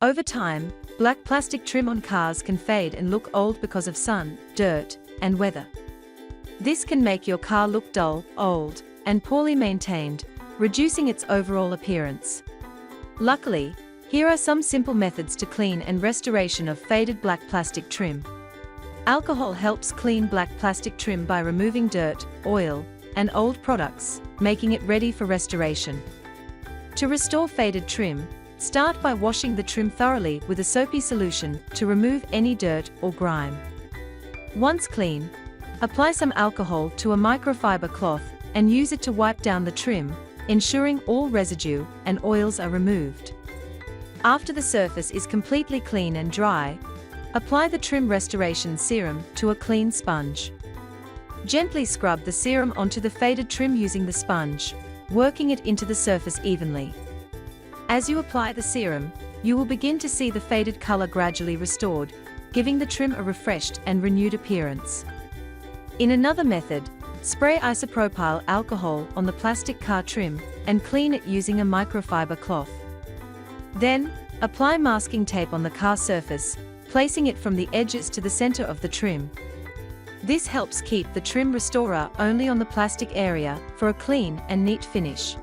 Over time, black plastic trim on cars can fade and look old because of sun, dirt, and weather. This can make your car look dull, old, and poorly maintained, reducing its overall appearance. Luckily, here are some simple methods to clean and restoration of faded black plastic trim. Alcohol helps clean black plastic trim by removing dirt, oil, and old products, making it ready for restoration. To restore faded trim, start by washing the trim thoroughly with a soapy solution to remove any dirt or grime. Once clean, apply some alcohol to a microfiber cloth and use it to wipe down the trim, ensuring all residue and oils are removed. After the surface is completely clean and dry, apply the trim restoration serum to a clean sponge. Gently scrub the serum onto the faded trim using the sponge, working it into the surface evenly. As you apply the serum, you will begin to see the faded color gradually restored, giving the trim a refreshed and renewed appearance. In another method, spray isopropyl alcohol on the plastic car trim and clean it using a microfiber cloth. Then, apply masking tape on the car surface, placing it from the edges to the center of the trim. This helps keep the trim restorer only on the plastic area for a clean and neat finish.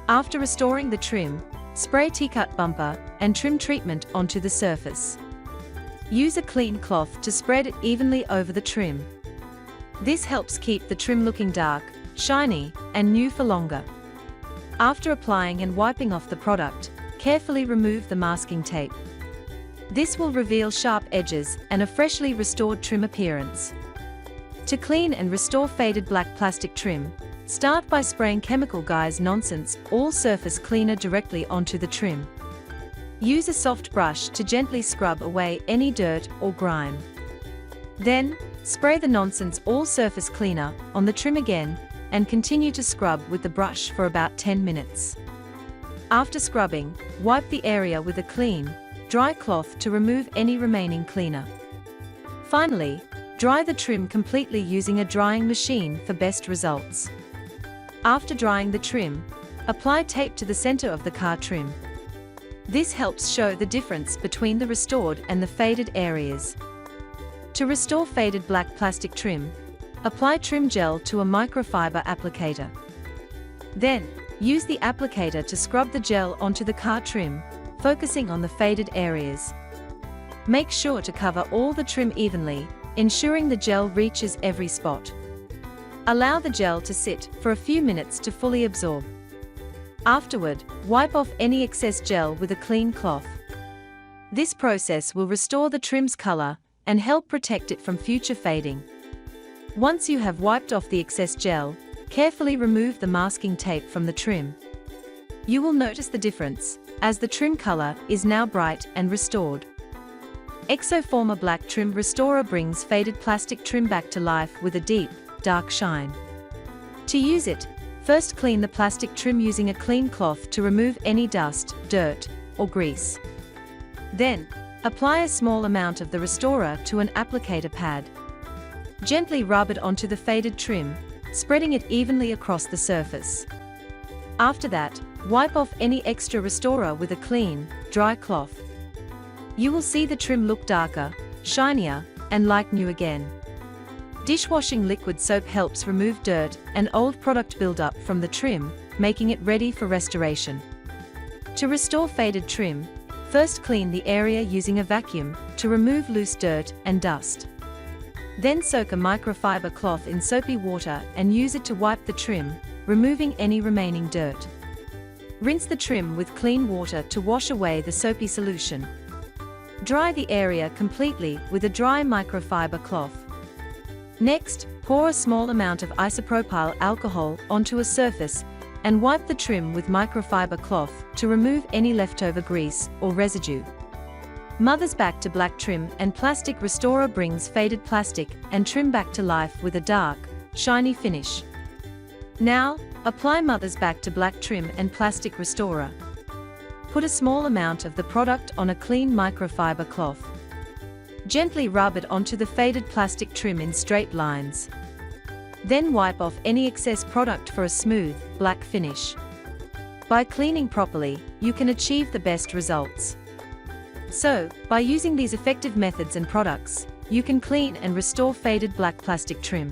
After restoring the trim, spray T-cut bumper and trim treatment onto the surface. Use a clean cloth to spread it evenly over the trim. This helps keep the trim looking dark, shiny, and new for longer. After applying and wiping off the product, carefully remove the masking tape. This will reveal sharp edges and a freshly restored trim appearance. To clean and restore faded black plastic trim, start by spraying Chemical Guy's Nonsense All Surface Cleaner directly onto the trim. Use a soft brush to gently scrub away any dirt or grime. Then, spray the Nonsense All Surface Cleaner on the trim again and continue to scrub with the brush for about 10 minutes. After scrubbing, wipe the area with a clean, dry cloth to remove any remaining cleaner. Finally, dry the trim completely using a drying machine for best results. After drying the trim, apply tape to the center of the car trim. This helps show the difference between the restored and the faded areas. To restore faded black plastic trim, apply trim gel to a microfiber applicator. Then, use the applicator to scrub the gel onto the car trim, focusing on the faded areas. Make sure to cover all the trim evenly, ensuring the gel reaches every spot. Allow the gel to sit for a few minutes to fully absorb. Afterward, wipe off any excess gel with a clean cloth. This process will restore the trim's color and help protect it from future fading. Once you have wiped off the excess gel, carefully remove the masking tape from the trim. You will notice the difference, as the trim color is now bright and restored. Exoformer Black Trim Restorer brings faded plastic trim back to life with a deep, dark shine. To use it, first clean the plastic trim using a clean cloth to remove any dust, dirt, or grease. Then, apply a small amount of the restorer to an applicator pad. Gently rub it onto the faded trim, spreading it evenly across the surface. After that, wipe off any extra restorer with a clean, dry cloth. You will see the trim look darker, shinier, and like new again. Dishwashing liquid soap helps remove dirt and old product buildup from the trim, making it ready for restoration. To restore faded trim, first clean the area using a vacuum to remove loose dirt and dust. Then soak a microfiber cloth in soapy water and use it to wipe the trim, removing any remaining dirt. Rinse the trim with clean water to wash away the soapy solution. Dry the area completely with a dry microfiber cloth. Next, pour a small amount of isopropyl alcohol onto a surface and wipe the trim with microfiber cloth to remove any leftover grease or residue. Mother's Back to Black Trim and Plastic Restorer brings faded plastic and trim back to life with a dark, shiny finish. Now, apply Mother's Back to Black Trim and Plastic Restorer. Put a small amount of the product on a clean microfiber cloth. Gently rub it onto the faded plastic trim in straight lines. Then wipe off any excess product for a smooth, black finish. By cleaning properly, you can achieve the best results. So, by using these effective methods and products, you can clean and restore faded black plastic trim.